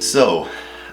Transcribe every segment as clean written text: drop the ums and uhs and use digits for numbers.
So,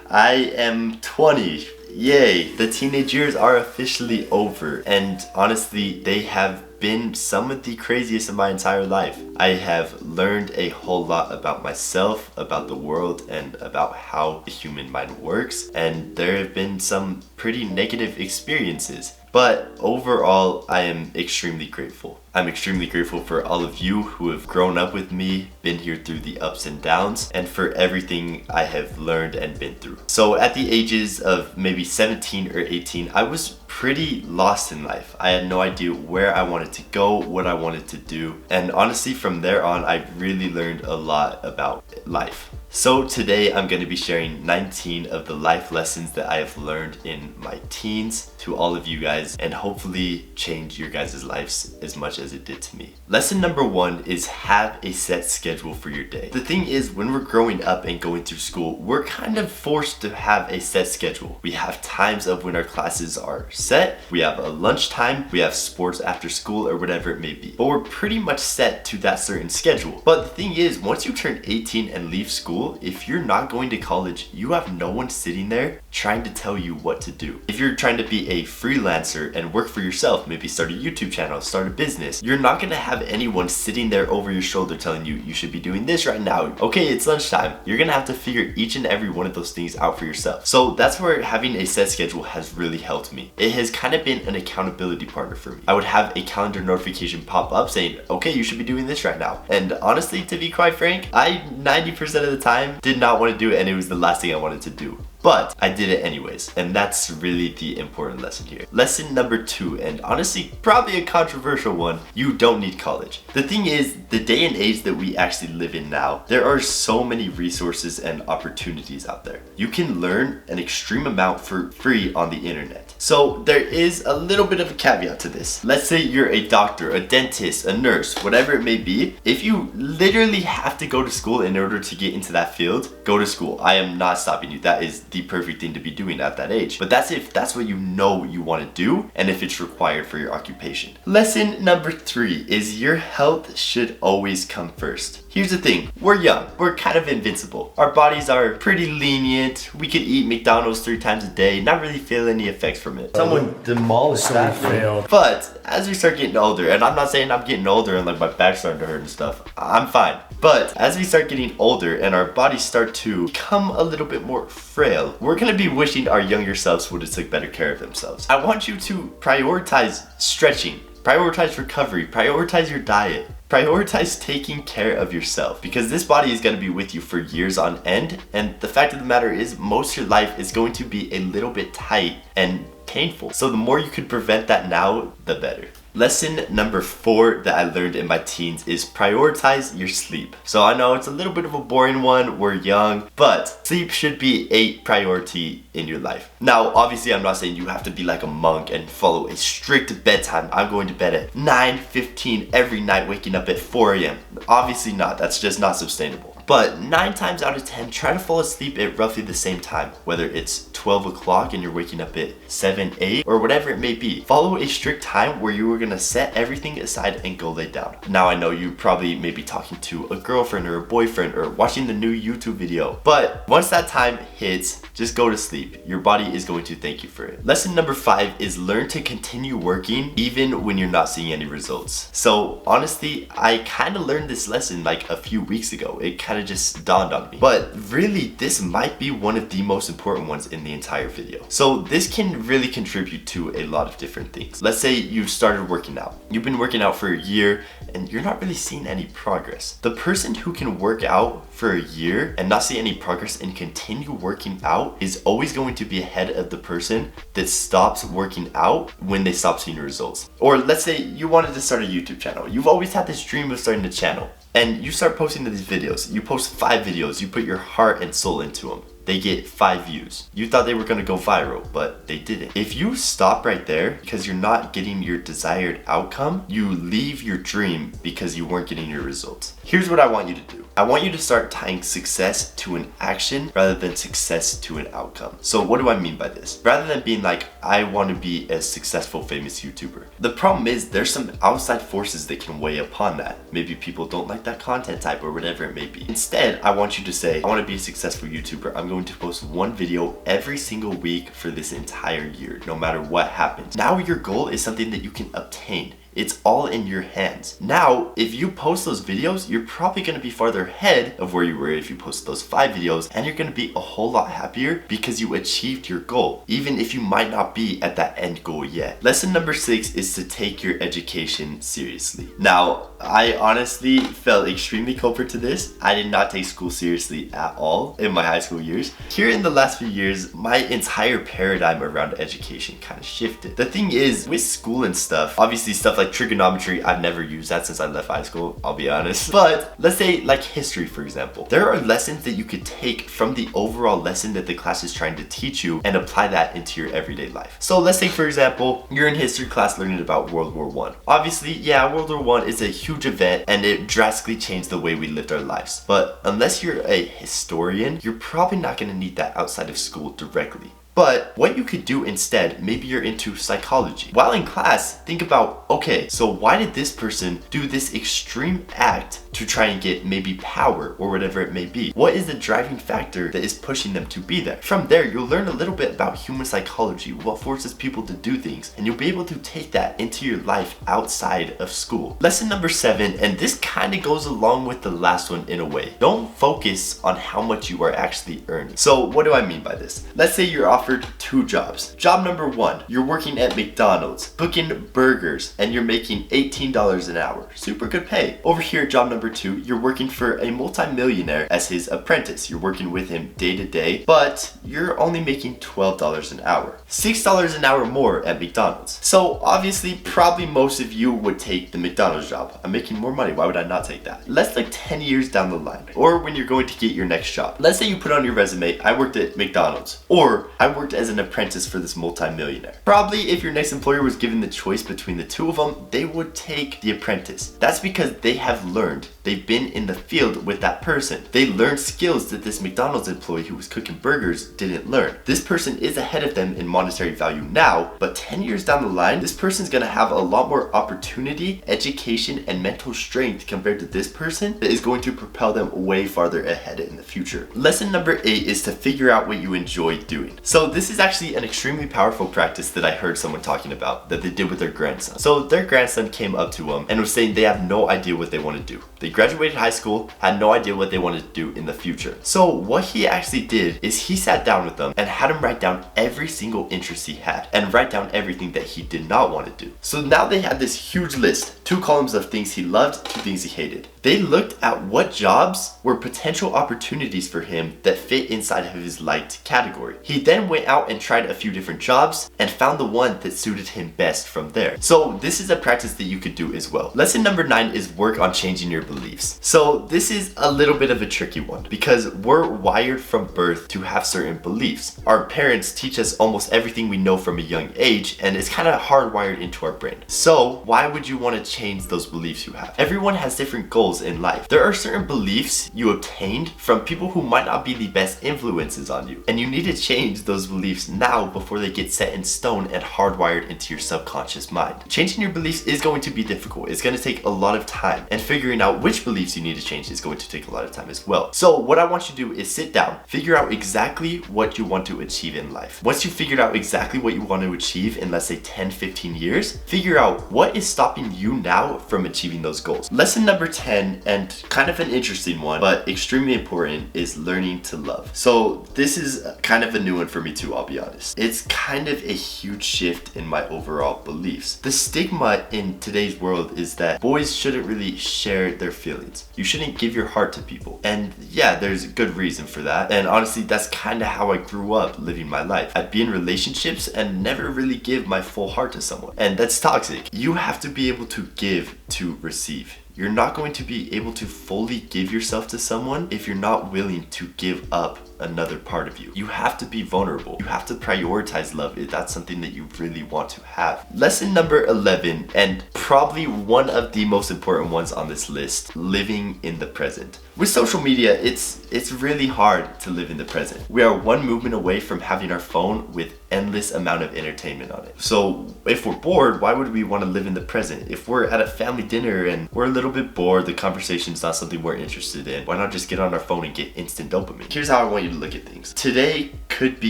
I am 20. Yay! The teenage years are officially over, and honestly, they have been some of the craziest of my entire life. I have learned a whole lot about myself, about the world, and about how the human mind works, and there have been some pretty negative experiences. But overall, I am extremely grateful. I'm extremely grateful for all of you who have grown up with me, been here through the ups and downs, and for everything I have learned and been through. So at the ages of maybe 17 or 18, I was pretty lost in life. I had no idea where I wanted to go, what I wanted to do, and honestly from there on, I really learned a lot about life. So today I'm going to be sharing 19 of the life lessons that I have learned in my teens to all of you guys, and hopefully change your guys' lives as much as it did to me. Lesson number 1 is have a set schedule for your day. The thing is, when we're growing up and going through school, we're kind of forced to have a set schedule. We have times of when our classes are set, we have a lunchtime, we have sports after school or whatever it may be. But we're pretty much set to that certain schedule. But the thing is, once you turn 18 and leave school, if you're not going to college, you have no one sitting there trying to tell you what to do. If you're trying to be a freelancer and work for yourself, maybe start a YouTube channel, start a business, you're not gonna have anyone sitting there over your shoulder telling you you should be doing this right now. Okay, it's lunchtime. You're gonna have to figure each and every one of those things out for yourself. So that's where having a set schedule has really helped me. It has kind of been an accountability partner for me. I would have a calendar notification pop up saying, okay, you should be doing this right now. And honestly, to be quite frank, I 90% of the time did not want to do it, and it was the last thing I wanted to do. But I did it anyways, and that's really the important lesson here. Lesson number 2, and honestly probably a controversial one, you don't need college. The thing is, the day and age that we actually live in now, there are so many resources and opportunities out there. You can learn an extreme amount for free on the internet. So there is a little bit of a caveat to this. Let's say you're a doctor, a dentist, a nurse, whatever it may be. If you literally have to go to school in order to get into that field, go to school. I am not stopping you. That is the perfect thing to be doing at that age. But that's if that's what you know you want to do and if it's required for your occupation. Lesson number 3 is your health should always come first. Here's the thing, we're young, we're kind of invincible. Our bodies are pretty lenient. We could eat McDonald's 3 times a day, not really feel any effects from it. Someone demolished that. Failed. But as we start getting older, and I'm not saying I'm getting older and like my back's starting to hurt and stuff, I'm fine. But as we start getting older and our bodies start to become a little bit more frail, we're gonna be wishing our younger selves would have took better care of themselves. I want you to prioritize stretching, prioritize recovery, prioritize your diet, prioritize taking care of yourself, because this body is going to be with you for years on end, and the fact of the matter is most of your life is going to be a little bit tight and painful. So the more you could prevent that now, the better. Lesson number 4 that I learned in my teens is prioritize your sleep. So I know it's a little bit of a boring one, we're young, but sleep should be a priority in your life. Now, obviously I'm not saying you have to be like a monk and follow a strict bedtime. I'm going to bed at 9:15 every night, waking up at 4 a.m. Obviously not, that's just not sustainable. But 9 times out of 10, try to fall asleep at roughly the same time, whether it's 12 o'clock and you're waking up at 7, 8, or whatever it may be. Follow a strict time where you are gonna set everything aside and go lay down. Now I know you probably may be talking to a girlfriend or a boyfriend or watching the new YouTube video, but once that time hits, just go to sleep. Your body is going to thank you for it. Lesson number 5 is learn to continue working even when you're not seeing any results. So honestly, I kind of learned this lesson like a few weeks ago. It kind of just dawned on me. But really, this might be one of the most important ones in the entire video. So this can really contribute to a lot of different things. Let's say you've started working out. You've been working out for a year and you're not really seeing any progress. The person who can work out for a year and not see any progress and continue working out is always going to be ahead of the person that stops working out when they stop seeing results. Or let's say you wanted to start a YouTube channel. You've always had this dream of starting a channel, and you start posting these videos. You post 5 videos, you put your heart and soul into them. They get 5 views. You thought they were gonna go viral, but they didn't. If you stop right there because you're not getting your desired outcome, you leave your dream because you weren't getting your results. Here's what I want you to do. I want you to start tying success to an action rather than success to an outcome. So what do I mean by this? Rather than being like, I want to be a successful famous YouTuber. The problem is there's some outside forces that can weigh upon that. Maybe people don't like that content type or whatever it may be. Instead, I want you to say, I want to be a successful YouTuber. I'm going to post one video every single week for this entire year, no matter what happens. Now your goal is something that you can obtain. It's all in your hands. Now, if you post those videos, you're probably going to be farther ahead of where you were if you posted those 5 videos, and you're going to be a whole lot happier because you achieved your goal, even if you might not be at that end goal yet. Lesson number 6 is to take your education seriously. Now, I honestly felt extremely culprit to this. I did not take school seriously at all in my high school years. Here in the last few years, my entire paradigm around education kind of shifted. The thing is, with school and stuff, obviously stuff like trigonometry, I've never used that since I left high school, I'll be honest. But let's say like history, for example. There are lessons that you could take from the overall lesson that the class is trying to teach you and apply that into your everyday life. So let's say, for example, you're in history class learning about World War I. Obviously, yeah, World War I is a huge event and it drastically changed the way we lived our lives. But unless you're a historian, you're probably not going to need that outside of school directly. But what you could do instead, maybe you're into psychology. While in class, think about, okay, so why did this person do this extreme act to try and get maybe power or whatever it may be? What is the driving factor that is pushing them to be there? From there, you'll learn a little bit about human psychology, what forces people to do things, and you'll be able to take that into your life outside of school. Lesson number 7, and this kind of goes along with the last one in a way. Don't focus on how much you are actually earning. So what do I mean by this? Let's say you're offered 2 jobs. Job number 1, you're working at McDonald's, cooking burgers, and you're making $18 an hour. Super good pay. Over here, job number 2, you're working for a multi-millionaire as his apprentice. You're working with him day to day, but you're only making $12 an hour. $6 an hour more at McDonald's. So obviously, probably most of you would take the McDonald's job. I'm making more money. Why would I not take that? Let's like 10 years down the line, or when you're going to get your next job. Let's say you put on your resume, I worked at McDonald's, or I worked as an apprentice for this multi-millionaire. Probably if your next employer was given the choice between the two of them, they would take the apprentice. That's because they have learned. They've been in the field with that person. They learned skills that this McDonald's employee who was cooking burgers didn't learn. This person is ahead of them in monetary value now, but 10 years down the line, this person's gonna have a lot more opportunity, education, and mental strength compared to this person that is going to propel them way farther ahead in the future. Lesson number 8 is to figure out what you enjoy doing. So this is actually an extremely powerful practice that I heard someone talking about that they did with their grandson. So their grandson came up to them and was saying they have no idea what they want to do. They graduated high school, had no idea what they wanted to do in the future. So what he actually did is he sat down with them and had them write down every single interest he had and write down everything that he did not want to do. So now they had this huge list, 2 columns of things he loved, 2 things he hated. They looked at what jobs were potential opportunities for him that fit inside of his liked category. He then went out and tried a few different jobs and found the one that suited him best from there. So this is a practice that you could do as well. Lesson number 9 is work on changing your beliefs. So this is a little bit of a tricky one because we're wired from birth to have certain beliefs. Our parents teach us almost everything we know from a young age, and it's kind of hardwired into our brain. So why would you want to change those beliefs you have? Everyone has different goals in life. There are certain beliefs you obtained from people who might not be the best influences on you, and you need to change those beliefs now before they get set in stone and hardwired into your subconscious mind. Changing your beliefs is going to be difficult. It's going to take a lot of time, and figuring out which beliefs you need to change is going to take a lot of time as well. So what I want you to do is sit down, figure out exactly what you want to achieve in life. Once you figured out exactly what you want to achieve in, let's say, 10-15 years, figure out what is stopping you now from achieving those goals. Lesson number 10, and kind of an interesting one, but extremely important, is learning to love. So this is kind of a new one for me too, I'll be honest. It's kind of a huge shift in my overall beliefs. The stigma in today's world is that boys shouldn't really share their feelings. You shouldn't give your heart to people. And yeah, there's a good reason for that. And honestly, that's kind of how I grew up living my life. I'd be in relationships and never really give my full heart to someone. And that's toxic. You have to be able to give to receive. You're not going to be able to fully give yourself to someone if you're not willing to give up another part of you. You have to be vulnerable. You have to prioritize love if that's something that you really want to have. Lesson number 11, and probably one of the most important ones on this list, living in the present. With social media, it's really hard to live in the present. We are one movement away from having our phone with endless amount of entertainment on it. So if we're bored, why would we want to live in the present? If we're at a family dinner and we're a little bit bored, the conversation's not something we're interested in, why not just get on our phone and get instant dopamine? Here's how I want you to look at things. Today could be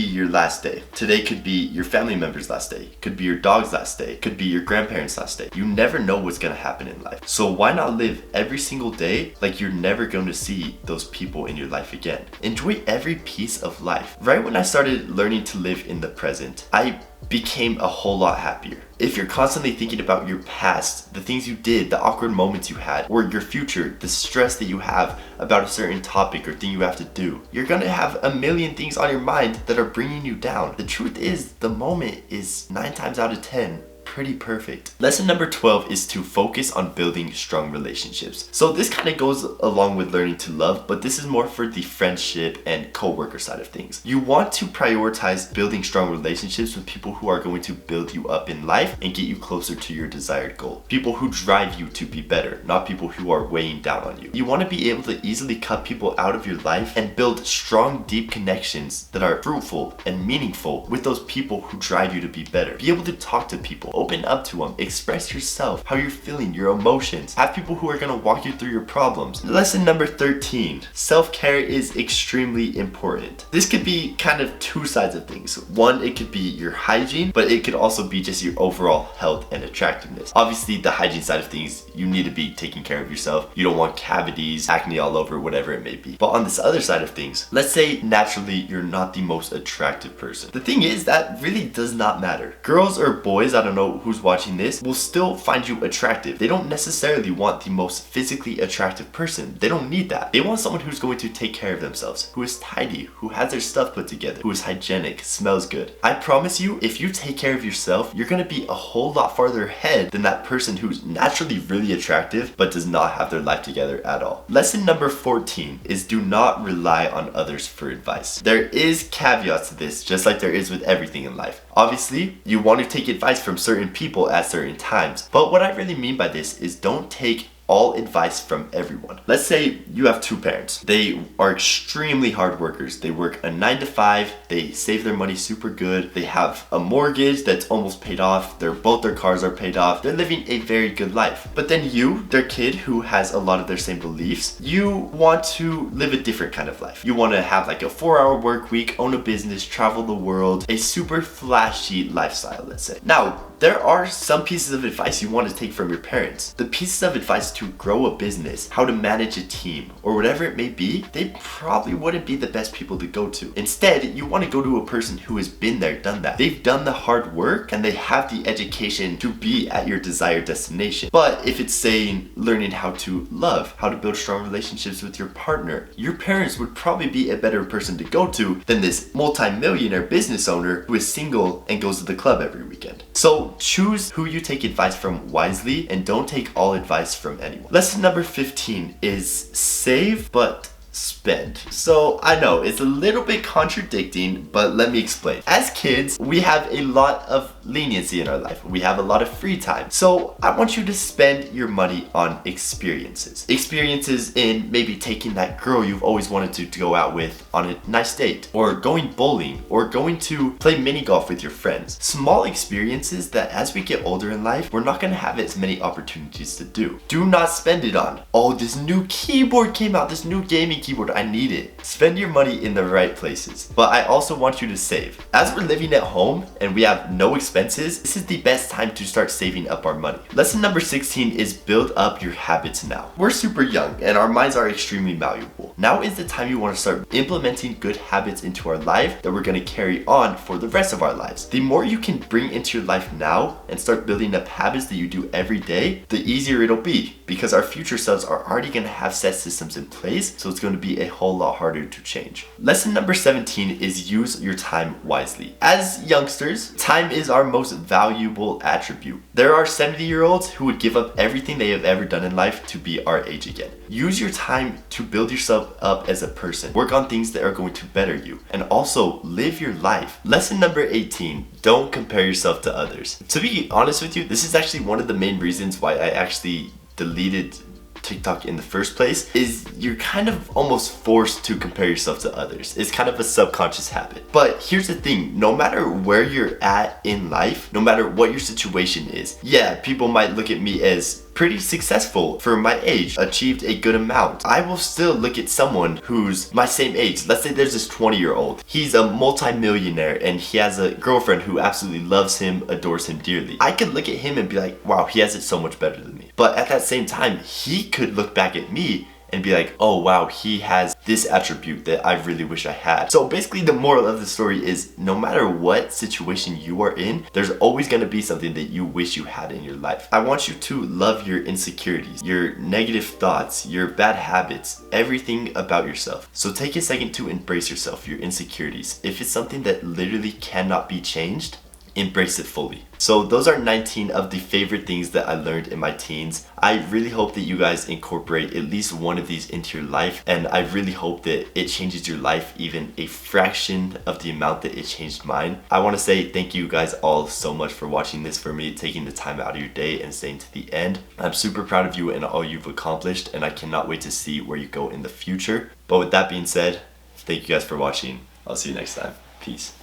your last day. Today could be your family member's last day. Could be your dog's last day. Could be your grandparents' last day. You never know what's gonna happen in life. So why not live every single day like you're never going to see those people in your life again? Enjoy every piece of life. Right when I started learning to live in the present, I became a whole lot happier. If you're constantly thinking about your past, the things you did, the awkward moments you had, or your future, the stress that you have about a certain topic or thing you have to do, you're gonna have a million things on your mind that are bringing you down. The truth is, the moment is 9 times out of 10 pretty perfect. Lesson number 12 is to focus on building strong relationships. So this kind of goes along with learning to love, but this is more for the friendship and co-worker side of things. You want to prioritize building strong relationships with people who are going to build you up in life and get you closer to your desired goal. People who drive you to be better, not people who are weighing down on you. You want to be able to easily cut people out of your life and build strong, deep connections that are fruitful and meaningful with those people who drive you to be better. Be able to talk to people, open up to them, express yourself, how you're feeling, your emotions. Have people who are going to walk you through your problems. Lesson number 13, self-care is extremely important. This could be kind of two sides of things. One, it could be your hygiene, but it could also be just your overall health and attractiveness. Obviously, the hygiene side of things, you need to be taking care of yourself. You don't want cavities, acne all over, whatever it may be. But on this other side of things, let's say naturally you're not the most attractive person. The thing is, that really does not matter. Girls or boys, I don't know who's watching this, will still find you attractive. They don't necessarily want the most physically attractive person. They don't need that. They want someone who's going to take care of themselves, who is tidy, who has their stuff put together, who is hygienic, smells good. I promise you, if you take care of yourself, you're gonna be a whole lot farther ahead than that person who's naturally really attractive but does not have their life together at all. Lesson number 14 is do not rely on others for advice. There is caveats to this, just like there is with everything in life. Obviously, you want to take advice from certain people at certain times, but what I really mean by this is don't take all advice from everyone. Let's say you have two parents. They are extremely hard workers. They work a 9 to 5. They save their money super good. They have a mortgage that's almost paid off. Both their cars are paid off. They're living a very good life. But then you, their kid who has a lot of their same beliefs, you want to live a different kind of life. You want to have like a 4-hour work week, own a business, travel the world, a super flashy lifestyle, let's say. Now, there are some pieces of advice you want to take from your parents. The pieces of advice to grow a business, how to manage a team, or whatever it may be, they probably wouldn't be the best people to go to. Instead, you want to go to a person who has been there, done that. They've done the hard work and they have the education to be at your desired destination. But if it's saying learning how to love, how to build strong relationships with your partner, your parents would probably be a better person to go to than this multi-millionaire business owner who is single and goes to the club every weekend. So choose who you take advice from wisely and don't take all advice from anyone. Lesson number 15 is save but spend. So I know it's a little bit contradicting, but let me explain. As kids, we have a lot of leniency in our life. We have a lot of free time. So I want you to spend your money on experiences. Experiences in maybe taking that girl you've always wanted to go out with on a nice date, or going bowling, or going to play mini golf with your friends. Small experiences that as we get older in life, we're not gonna have as many opportunities to do. Do not spend it on, oh, this new keyboard came out, this new gaming keyboard, I need it. Spend your money in the right places. But I also want you to save. As we're living at home and we have no expenses, this is the best time to start saving up our money. Lesson number 16 is build up your habits now. We're super young and our minds are extremely malleable. Now is the time you want to start implementing good habits into our life that we're going to carry on for the rest of our lives. The more you can bring into your life now and start building up habits that you do every day, the easier it'll be, because our future selves are already going to have set systems in place, so it's going to be a whole lot harder to change. Lesson number 17 is use your time wisely. As youngsters, time is our most valuable attribute. There are 70-year-olds who would give up everything they have ever done in life to be our age again. Use your time to build yourself up as a person. Work on things that are going to better you, and also live your life. Lesson number 18, don't compare yourself to others. To be honest with you, this is actually one of the main reasons why I actually deleted TikTok in the first place, is you're kind of almost forced to compare yourself to others. It's kind of a subconscious habit. But here's the thing, no matter where you're at in life, no matter what your situation is, yeah, people might look at me as pretty successful for my age, achieved a good amount. I will still look at someone who's my same age. Let's say there's this 20-year-old. He's a multi-millionaire and he has a girlfriend who absolutely loves him, adores him dearly. I could look at him and be like, wow, he has it so much better than me. But at that same time, he could look back at me and be like, oh wow, he has this attribute that I really wish I had. So basically the moral of the story is, no matter what situation you are in, there's always gonna be something that you wish you had in your life. I want you to love your insecurities, your negative thoughts, your bad habits, everything about yourself. So take a second to embrace yourself, your insecurities. If it's something that literally cannot be changed, embrace it fully. So those are 19 of the favorite things that I learned in my teens. I really hope that you guys incorporate at least one of these into your life, and I really hope that it changes your life even a fraction of the amount that it changed mine. I want to say thank you guys all so much for watching this for me, taking the time out of your day and staying to the end. I'm super proud of you and all you've accomplished, and I cannot wait to see where you go in the future. But with that being said, thank you guys for watching. I'll see you next time. Peace.